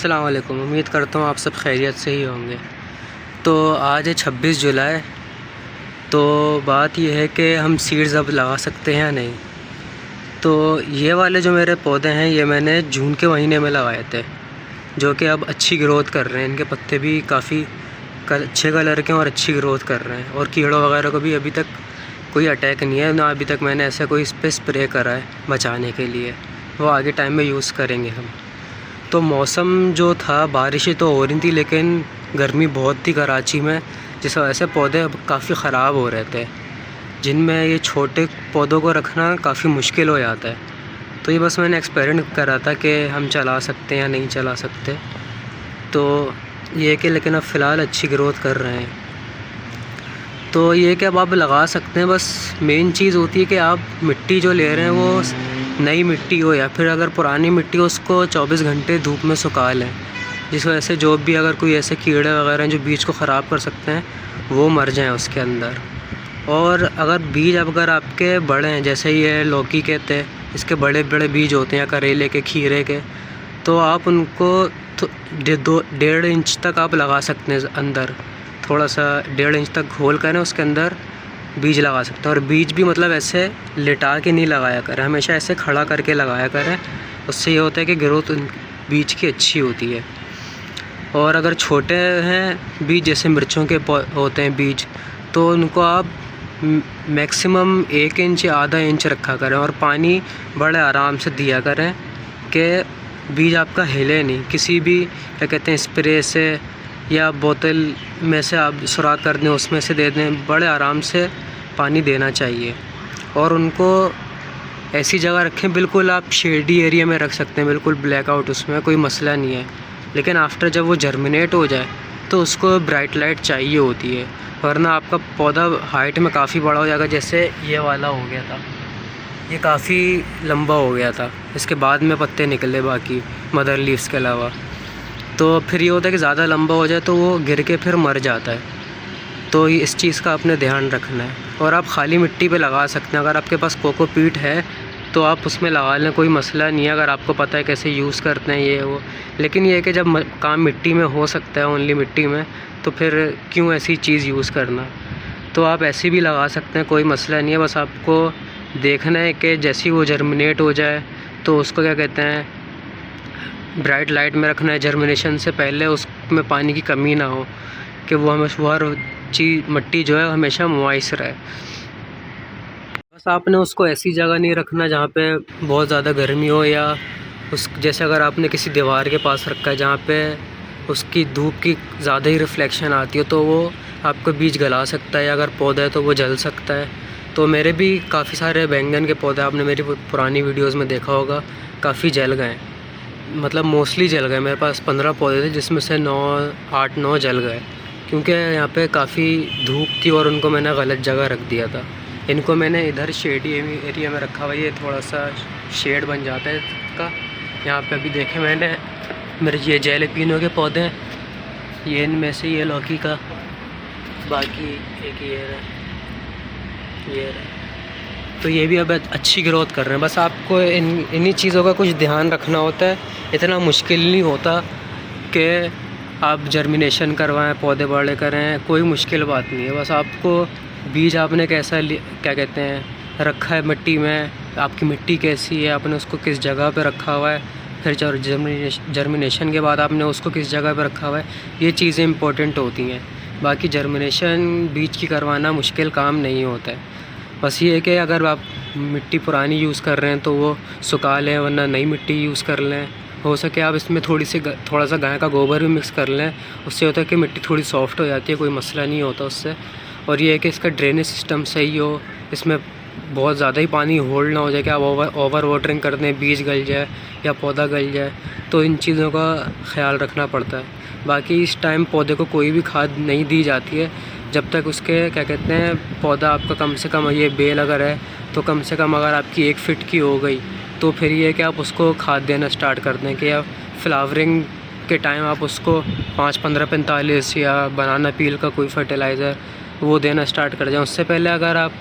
अस्सलाम वालेकुम। उम्मीद करता हूँ आप सब खैरियत से ही होंगे। तो आज है 26 जुलाई। तो बात यह है कि हम सीड्स अब लगा सकते हैं या नहीं। तो ये वाले जो मेरे पौधे हैं ये मैंने जून के महीने में लगाए थे, जो कि अब अच्छी ग्रोथ कर रहे हैं। इनके पत्ते भी काफ़ी अच्छे कलर के और अच्छी ग्रोथ कर रहे हैं, और कीड़ों वगैरह को भी अभी तक कोई अटैक नहीं है ना। अभी तक मैंने ऐसा कोई इस पर स्प्रे करा है बचाने के लिए, वो आगे टाइम में यूज़ करेंगे हम। तो मौसम जो था, बारिशें तो हो रही थी लेकिन गर्मी बहुत थी कराची में, जिस वजह से पौधे अब काफ़ी ख़राब हो रहे थे, जिनमें ये छोटे पौधों को रखना काफ़ी मुश्किल हो जाता है। तो ये बस मैंने एक्सपेरिमेंट करा था कि हम चला सकते हैं या नहीं चला सकते। तो ये कि लेकिन अब फ़िलहाल अच्छी ग्रोथ कर रहे हैं। तो ये कि अब आप लगा सकते हैं। बस मेन चीज़ होती है कि आप मिट्टी जो ले रहे हैं वो नई मिट्टी हो, या फिर अगर पुरानी मिट्टी हो उसको 24 घंटे धूप में सुखा लें, जिस वजह से जो भी अगर कोई ऐसे कीड़े वगैरह हैं जो बीज को ख़राब कर सकते हैं वो मर जाएं उसके अंदर। और अगर बीज अगर आपके बड़े हैं, जैसे ये लौकी के थे, इसके बड़े बड़े बीज होते हैं, या करेले के, खीरे के, तो आप उनको 1.5 इंच तक आप लगा सकते हैं अंदर। थोड़ा सा 1.5 इंच तक घोल कर उसके अंदर बीज लगा सकते हैं। और बीज भी मतलब ऐसे लिटा के नहीं लगाया करें, हमेशा ऐसे खड़ा करके लगाया करें। उससे ये होता है कि ग्रोथ बीज की अच्छी होती है। और अगर छोटे हैं बीज, जैसे मिर्चों के होते हैं बीज, तो उनको आप मैक्सिमम 1 इंच या आधा इंच रखा करें, और पानी बड़े आराम से दिया करें कि बीज आपका हिले नहीं। किसी भी क्या कहते हैं स्प्रे से या बोतल में से आप सुराख कर दें, उसमें से दे दें, बड़े आराम से पानी देना चाहिए। और उनको ऐसी जगह रखें, बिल्कुल आप शेडी एरिया में रख सकते हैं, बिल्कुल ब्लैकआउट, उसमें कोई मसला नहीं है। लेकिन आफ्टर जब वो जर्मिनेट हो जाए तो उसको ब्राइट लाइट चाहिए होती है, वरना आपका पौधा हाइट में काफ़ी बड़ा हो जाएगा। जैसे ये वाला हो गया था, ये काफ़ी लंबा हो गया था, इसके बाद में पत्ते निकले बाकी मदर लीव्स के अलावा। तो फिर ये होता है कि ज़्यादा लंबा हो जाए तो वो गिर के फिर मर जाता है। तो इस चीज़ का आपने ध्यान रखना है। और आप खाली मिट्टी पे लगा सकते हैं। अगर आपके पास कोकोपीट है तो आप उसमें लगा लें, कोई मसला नहीं है, अगर आपको पता है कैसे यूज़ करते हैं ये वो। लेकिन ये है कि जब काम मिट्टी में हो सकता है, ओनली मिट्टी में, तो फिर क्यों ऐसी चीज़ यूज़ करना। तो आप ऐसे भी लगा सकते हैं, कोई मसला नहीं है। बस आपको देखना है कि जैसे वो जर्मिनेट हो जाए तो उसको क्या कहते हैं ब्राइट लाइट में रखना है। जर्मिनेशन से पहले उसमें पानी की कमी ना हो, कि वो हमेशा हर चीज़ मिट्टी जो है हमेशा मॉइस्ट रहे। बस आपने उसको ऐसी जगह नहीं रखना जहाँ पे बहुत ज़्यादा गर्मी हो, या जैसे अगर आपने किसी दीवार के पास रखा है जहाँ पे उसकी धूप की ज़्यादा ही रिफ्लेक्शन आती है, तो वो आपका बीज गला सकता है, या अगर पौधा है तो वो जल सकता है। तो मेरे भी काफ़ी सारे बैंगन के पौधे आपने मेरी पुरानी वीडियोज़ में देखा होगा, काफ़ी जल गए, मतलब मोस्टली जल गए। मेरे पास 15 पौधे थे जिसमें से 8-9 जल गए, क्योंकि यहाँ पे काफ़ी धूप थी और उनको मैंने गलत जगह रख दिया था। इनको मैंने इधर शेडी एरिया में रखा हुआ, ये थोड़ा सा शेड बन जाता है इसका। यहाँ पे अभी देखें मैंने, मेरे ये जैलेपिनो के पौधे हैं, ये इनमें से ये लौकी का, बाकी एक ये रहा। तो ये भी अब अच्छी ग्रोथ कर रहे हैं। बस आपको इन्हीं चीज़ों का कुछ ध्यान रखना होता है। इतना मुश्किल नहीं होता कि आप जर्मिनेशन करवाएं, पौधे बड़े करें, कोई मुश्किल बात नहीं है। बस आपको बीज आपने कैसा क्या कहते हैं रखा है मिट्टी में, आपकी मिट्टी कैसी है, आपने उसको किस जगह पे रखा हुआ है, फिर जर्मिनेशन के बाद आपने उसको किस जगह पे रखा हुआ है, ये चीज़ें इंपॉर्टेंट होती हैं। बाकी जर्मिनेशन बीज की करवाना मुश्किल काम नहीं होता है। बस ये है कि अगर आप मिट्टी पुरानी यूज़ कर रहे हैं तो वो सुखा लें, वरना नई मिट्टी यूज़ कर लें। हो सके आप इसमें थोड़ा सा गाय का गोबर भी मिक्स कर लें, उससे होता है कि मिट्टी थोड़ी सॉफ्ट हो जाती है, कोई मसला नहीं होता उससे। और ये है कि इसका ड्रेनेज सिस्टम सही हो, इसमें बहुत ज़्यादा ही पानी होल्ड ना हो जाए कि आप ओवर वाटरिंग कर दें, बीज गल जाए या पौधा गल जाए। तो इन चीज़ों का ख्याल रखना पड़ता है। बाकी इस टाइम पौधे को कोई भी खाद नहीं दी जाती है जब तक उसके क्या कहते हैं पौधा आपका कम से कम, ये बेल अगर है तो कम से कम अगर आपकी 1 फीट की हो गई, तो फिर ये कि आप उसको खाद देना स्टार्ट कर दें। कि या फ्लावरिंग के टाइम आप उसको 5-15-45 या बनाना पील का कोई फर्टिलाइज़र वो देना स्टार्ट कर जाएं। उससे पहले अगर आप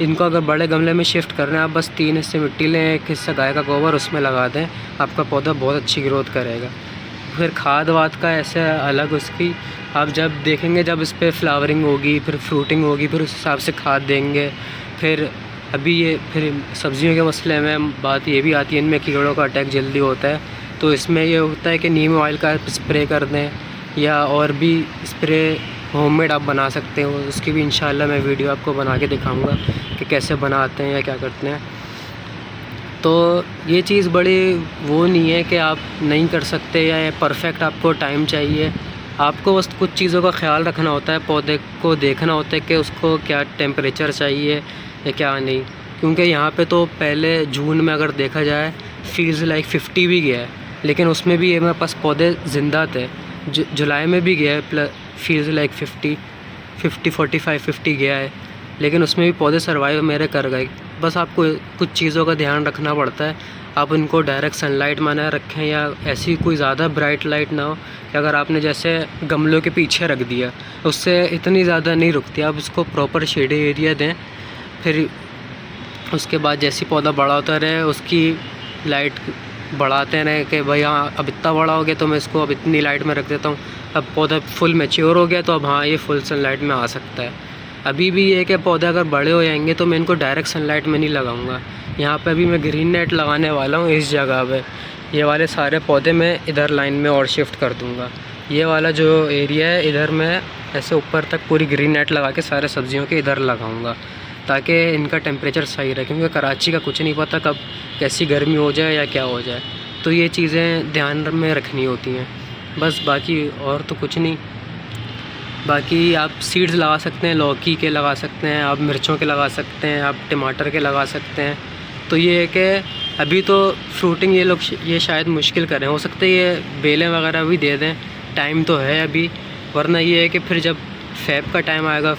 इनको बड़े गमले में शिफ्ट कर रहे हैं, आप बस 3 हिस्से मिट्टी लें, 1 हिस्सा गाय का गोबर उसमें लगा दें, आपका पौधा बहुत अच्छी ग्रोथ करेगा। फिर खाद वाद का ऐसे अलग उसकी आप जब देखेंगे, जब इस पर फ्लावरिंग होगी, फिर फ्रूटिंग होगी, फिर उस हिसाब से खाद देंगे। फिर अभी ये फिर सब्जियों के मसले में बात ये भी आती है, इनमें कीड़ों का अटैक जल्दी होता है, तो इसमें ये होता है कि नीम ऑयल का स्प्रे कर दें, या और भी स्प्रे होममेड आप बना सकते हो। उसकी भी इंशाल्लाह मैं वीडियो आपको बना के दिखाऊंगा कि कैसे बनाते हैं या क्या करते हैं। तो ये चीज़ बड़ी वो नहीं है कि आप नहीं कर सकते या परफेक्ट आपको टाइम चाहिए। आपको बस कुछ चीज़ों का ख्याल रखना होता है, पौधे को देखना होता है कि उसको क्या टेम्परेचर चाहिए या क्या नहीं। क्योंकि यहाँ पे तो पहले जून में अगर देखा जाए फील्स लाइक 50 भी गया है, लेकिन उसमें भी ये मेरे पास पौधे ज़िंदा थे। जुलाई में भी गया है फील्स लाइक 50 45 50 गया है, लेकिन उसमें भी पौधे सर्वाइव मेरे कर गए। बस आपको कुछ चीज़ों का ध्यान रखना पड़ता है। आप उनको डायरेक्ट सनलाइट में ना रखें, या ऐसी कोई ज़्यादा ब्राइट लाइट ना हो कि अगर आपने जैसे गमलों के पीछे रख दिया उससे इतनी ज़्यादा नहीं रुकती। आप उसको प्रॉपर शेडी एरिया दें, फिर उसके बाद जैसी पौधा बड़ा होता रहे उसकी लाइट बढ़ाते रहें कि भाई हाँ अब इतना बड़ा हो गया तो मैं इसको अब इतनी लाइट में रख देता हूँ। अब पौधा फुल मैच्योर हो गया तो अब हाँ ये फुल सनलाइट में आ सकता है। अभी भी ये कि पौधे अगर बड़े हो जाएंगे तो मैं इनको डायरेक्ट सनलाइट में नहीं लगाऊंगा। यहाँ पे अभी मैं ग्रीन नेट लगाने वाला हूँ इस जगह पे। ये वाले सारे पौधे मैं इधर लाइन में और शिफ्ट कर दूँगा। ये वाला जो एरिया है इधर मैं ऐसे ऊपर तक पूरी ग्रीन नेट लगा के सारे सब्जियों के इधर लगाऊँगा, ताकि इनका टेम्परेचर सही रहे। क्योंकि कराची का कुछ नहीं पता कब कैसी गर्मी हो जाए या क्या हो जाए, तो ये चीज़ें ध्यान में रखनी होती हैं बस। बाकी और तो कुछ नहीं। बाकी आप सीड्स लगा सकते हैं, लौकी के लगा सकते हैं, आप मिर्चों के लगा सकते हैं, आप टमाटर के लगा सकते हैं। तो ये है कि अभी तो फ्रूटिंग ये लोग ये शायद मुश्किल करें, हो सकता है ये बेलें वगैरह भी दे दें, टाइम तो है अभी। वरना ये है कि फिर जब फ़ेब का टाइम आएगा,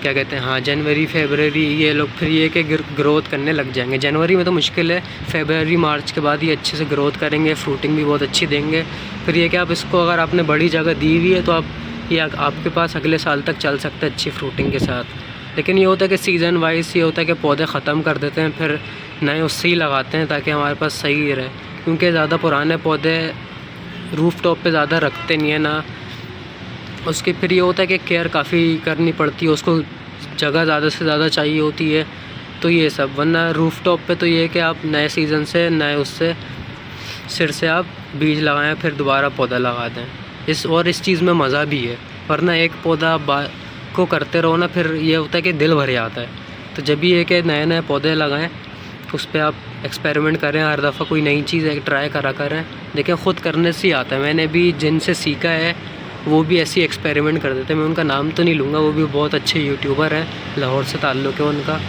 क्या कहते हैं, हाँ जनवरी फरवरी, ये लोग फिर ये कि ग्रोथ करने लग जाएंगे। जनवरी में तो मुश्किल है, फरवरी मार्च के बाद ये अच्छे से ग्रोथ करेंगे, फ्रूटिंग भी बहुत अच्छी देंगे। फिर ये कि आप इसको अगर आपने बड़ी जगह दी हुई है तो आप ये आपके पास अगले साल तक चल सकता है अच्छी फ्रूटिंग के साथ। लेकिन ये होता है कि सीज़न वाइज ये होता है कि पौधे ख़त्म कर देते हैं, फिर नए उससे ही लगाते हैं ताकि हमारे पास सही रहे। क्योंकि ज़्यादा पुराने पौधे रूफ़ टॉप पर ज़्यादा रखते नहीं है ना, उसके फिर ये होता है कि केयर काफ़ी करनी पड़ती है, उसको जगह ज़्यादा से ज़्यादा चाहिए होती है। तो ये सब, वरना रूफ़ टॉप पे तो ये है कि आप नए सीज़न से नए उससे सिर से आप बीज लगाएं, फिर दोबारा पौधा लगा दें। इस चीज़ में मज़ा भी है। वरना एक पौधा को करते रहो ना, फिर ये होता है कि दिल भर जाता है। तो जब भी ये कि नए नए पौधे लगाएं, उस पर आप एक्सपेरिमेंट करें, हर दफ़ा कोई नई चीज़ ट्राई करा करें। देखें ख़ुद करने से ही आता है। मैंने भी जिनसे सीखा है वो भी ऐसी एक्सपेरिमेंट कर देते हैं। मैं उनका नाम तो नहीं लूँगा, वो भी बहुत अच्छे यूट्यूबर हैं, लाहौर से ताल्लुक़ है उनका।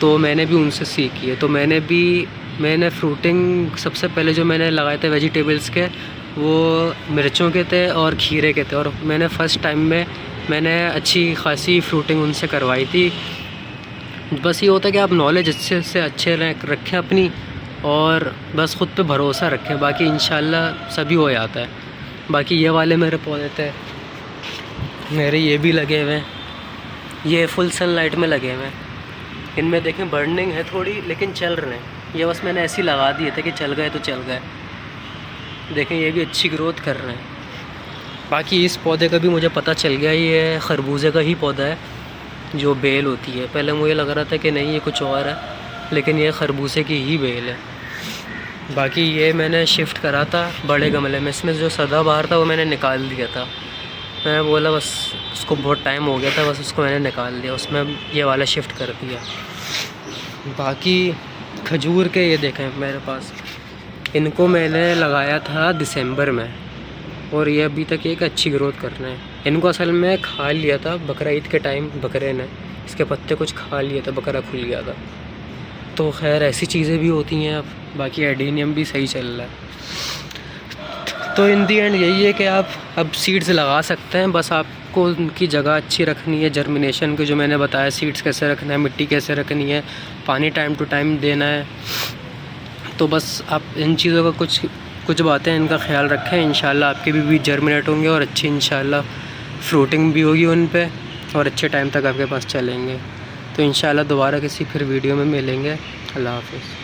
तो मैंने भी उनसे सीखी है। तो मैंने फ्रूटिंग सबसे पहले जो मैंने लगाए थे वेजिटेबल्स के, वो मिर्चों के थे और खीरे के थे। और मैंने फ़र्स्ट टाइम में मैंने अच्छी खासी फ्रूटिंग उनसे करवाई थी। बस ये होता है कि आप नॉलेज अच्छे से अच्छे रखें अपनी, और बस ख़ुद पे भरोसा रखें, बाकी इंशाल्लाह सभी हो जाता है। बाकी ये वाले मेरे पौधे थे, मेरे ये भी लगे हुए हैं, ये फुल सनलाइट में लगे हुए हैं। इनमें देखें बर्निंग है थोड़ी, लेकिन चल रहे हैं। ये बस मैंने ऐसे ही लगा दिए थे कि चल गए तो चल गए। देखें ये भी अच्छी ग्रोथ कर रहे हैं। बाकी इस पौधे का भी मुझे पता चल गया, ये खरबूजे का ही पौधा है जो बेल होती है। पहले मुझे लग रहा था कि नहीं ये कुछ और है, लेकिन ये खरबूजे की ही बेल है। बाकी ये मैंने शिफ्ट करा था बड़े गमले में, इसमें जो सदाबहार था वो मैंने निकाल दिया था। मैं बोला बस उसको बहुत टाइम हो गया था, बस उसको मैंने निकाल दिया, उसमें ये वाला शिफ्ट कर दिया। बाकी खजूर के ये देखें मेरे पास, इनको मैंने लगाया था दिसंबर में, और ये अभी तक एक अच्छी ग्रोथ कर रहे हैं। इनको असल में खा लिया था बकरा ईद के टाइम, बकरे ने इसके पत्ते कुछ खा लिए थे, बकरा खुल गया था। तो खैर ऐसी चीज़ें भी होती हैं। अब बाकी एडीनियम भी सही चल रहा है। तो इन दी एंड यही है कि आप अब सीड्स लगा सकते हैं, बस आपको उनकी जगह अच्छी रखनी है। जर्मिनेशन के जो मैंने बताया, सीड्स कैसे रखना है, मिट्टी कैसे रखनी है, पानी टाइम टू टाइम देना है। तो बस आप इन चीज़ों का कुछ बातें इनका ख्याल रखें। इंशाल्लाह आपके भी जर्मिनेट होंगे और अच्छी इंशाल्लाह फ्रूटिंग भी होगी उन पे, और अच्छे टाइम तक आपके पास चलेंगे। तो इंशाल्लाह दोबारा किसी फिर वीडियो में मिलेंगे। अल्लाह हाफ़िज़।